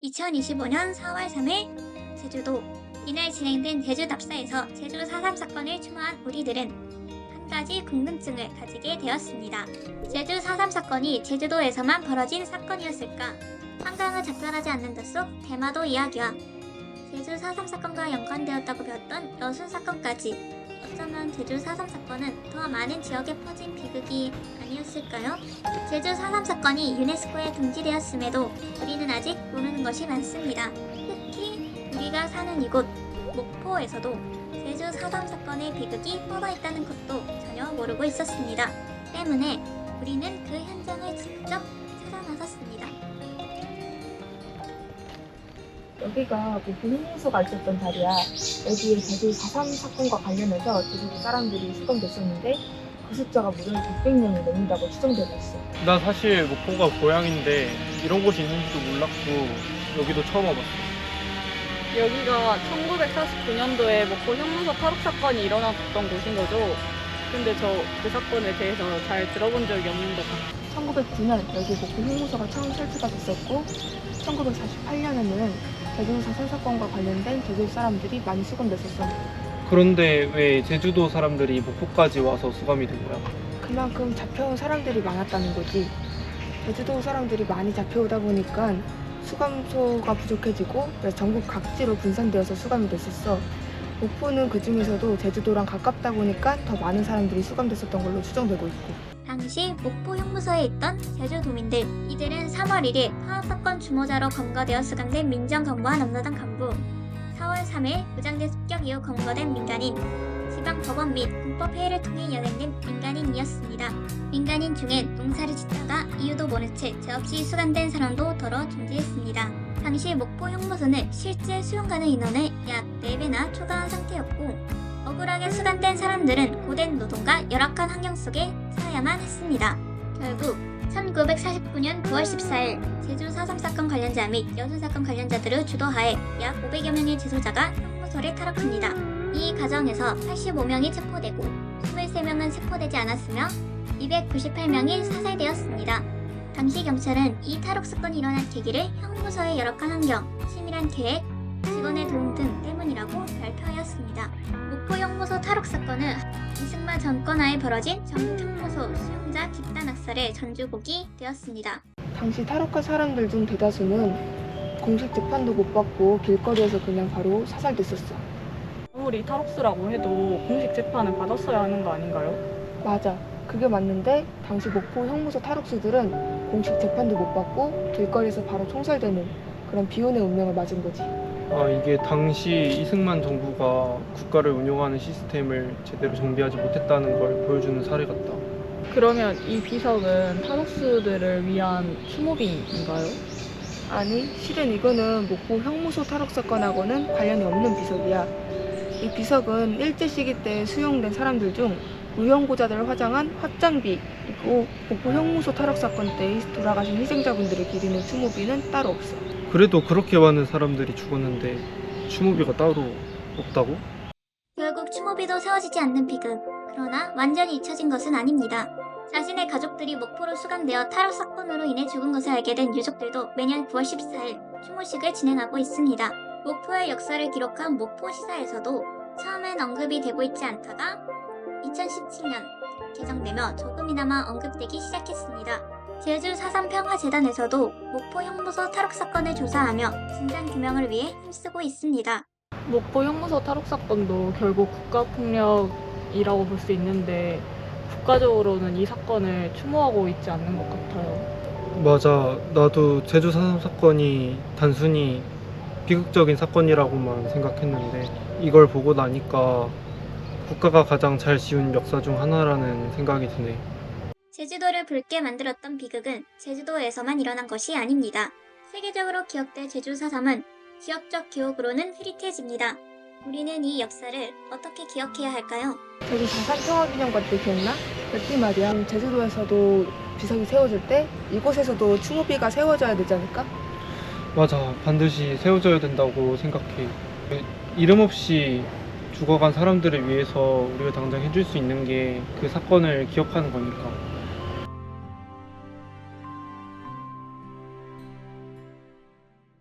2025년 4월 3일 제주도. 이날 진행된 제주 답사에서 제주 4.3 사건을 추모한 우리들은 한 가지 궁금증을 가지게 되었습니다. 제주 4.3 사건이 제주도에서만 벌어진 사건이었을까? 한강을 작별하지 않는다 속 대마도 이야기와 제주 4.3 사건과 연관되었다고 배웠던 여순 사건까지, 어쩌면 제주 4.3 사건은 더 많은 지역에 퍼진 비극이 아니었을까요? 제주 4.3 사건이 유네스코에 등재되었음에도 우리는 아직 모르는 것이 많습니다. 특히 우리가 사는 이곳 목포에서도 제주 4.3 사건의 비극이 뻗어있다는 것도 전혀 모르고 있었습니다. 때문에 우리는 그 현장을 직접 찾아 나섰습니다. 여기가 목포 흉무소가 있었던 자리야. 여기에 제주 4.3 사건과 관련해서 제주도 사람들이 수감됐었는데 그 숫자가 무려 600명이 넘는다고 추정되고 있어. 나 사실 목포가 고향인데 이런 곳이 있는지도 몰랐고 여기도 처음 와봤어. 여기가 1949년도에 목포 형무소 탈옥 사건이 일어났던 곳인 거죠. 근데 저 그 사건에 대해서 잘 들어본 적이 없는 것 같아요. 1909년 여기 목포 흉무소가 처음 설치가 됐었고 1948년에는 제주 4.3 사건과 관련된 제주 사람들이 많이 수감됐었어. 그런데 왜 제주도 사람들이 목포까지 와서 수감이 된 거야? 그만큼 잡혀온 사람들이 많았다는 거지. 제주도 사람들이 많이 잡혀오다 보니까 수감소가 부족해지고 그래서 전국 각지로 분산되어서 수감이 됐었어. 목포는 그 중에서도 제주도랑 가깝다 보니까 더 많은 사람들이 수감됐었던 걸로 추정되고 있고. 당시 목포 형무소에 있던 제주도민들, 이들은 3월 1일 파업사건 주모자로 검거되어 수감된 민정간부와 남로당 간부, 4월 3일 무장대 습격 이후 검거된 민간인, 지방법원 및 군법회의를 통해 연행된 민간인이었습니다. 민간인 중엔 농사를 짓다가 이유도 모른 채 죄 없이 수감된 사람도 더러 존재했습니다. 당시 목포 형무소는 실제 수용 가능 인원의 약 4배나 초과한 상태였고, 억울하게 수감된 사람들은 고된 노동과 열악한 환경 속에 살아야만 했습니다. 결국 1949년 9월 14일 제주 4.3 사건 관련자 및 여순 사건 관련자들의 주도하에 약 500여 명의 재소자가 형무소를 탈옥합니다. 이 과정에서 85명이 체포되고 23명은 체포되지 않았으며 298명이 사살되었습니다. 당시 경찰은 이 탈옥 사건이 일어난 계기를 형무소의 열악한 환경, 치밀한 계획, 직원의 도움 등 때문이라고 발표하였습니다. 목포 형무소 탈옥 사건은 이승만 정권 하에 벌어진 전국 형무소 수용자 집단 학살의 전주곡이 되었습니다. 당시 탈옥한 사람들 중 대다수는 공식 재판도 못 받고 길거리에서 그냥 바로 사살됐었어. 아무리 탈옥수라고 해도 공식 재판을 받았어야 하는 거 아닌가요? 맞아. 그게 맞는데 당시 목포 형무소 탈옥수들은 공식 재판도 못 받고 길거리에서 바로 총살되는 그런 비운의 운명을 맞은 거지. 이게 당시 이승만 정부가 국가를 운영하는 시스템을 제대로 정비하지 못했다는 걸 보여주는 사례 같다. 그러면 이 비석은 탈옥수들을 위한 추모비인가요? 아니, 실은 이거는 목포 형무소 탈옥 사건하고는 관련이 없는 비석이야. 이 비석은 일제 시기 때 수용된 사람들 중 무용고자들을 화장한 화장비이고 목포 형무소 탈옥 사건 때 돌아가신 희생자분들을 기리는 추모비는 따로 없어. 그래도 그렇게 많은 사람들이 죽었는데 추모비가 따로 없다고? 결국 추모비도 세워지지 않는 비극. 그러나 완전히 잊혀진 것은 아닙니다. 자신의 가족들이 목포로 수감되어 탈옥 사건으로 인해 죽은 것을 알게 된 유족들도 매년 9월 14일 추모식을 진행하고 있습니다. 목포의 역사를 기록한 목포시사에서도 처음엔 언급이 되고 있지 않다가 2017년 개정되며 조금이나마 언급되기 시작했습니다. 제주 4.3 평화재단에서도 목포 형무소 탈옥 사건을 조사하며 진상규명을 위해 힘쓰고 있습니다. 목포 형무소 탈옥 사건도 결국 국가폭력이라고 볼 수 있는데 국가적으로는 이 사건을 추모하고 있지 않는 것 같아요. 맞아. 나도 제주 4.3 사건이 단순히 비극적인 사건이라고만 생각했는데 이걸 보고 나니까 국가가 가장 잘 지운 역사 중 하나라는 생각이 드네. 제주도를 붉게 만들었던 비극은 제주도에서만 일어난 것이 아닙니다. 세계적으로 기억될 제주 4.3은 지역적 기억으로는 흐릿해집니다. 우리는 이 역사를 어떻게 기억해야 할까요? 제주 4.3 평화기념관 때 기억나? 그때 말이야. 제주도에서도 비석이 세워질 때 이곳에서도 추모비가 세워져야 되지 않을까? 맞아. 반드시 세워져야 된다고 생각해. 이름 없이 죽어간 사람들을 위해서 우리가 당장 해줄 수 있는 게 그 사건을 기억하는 거니까.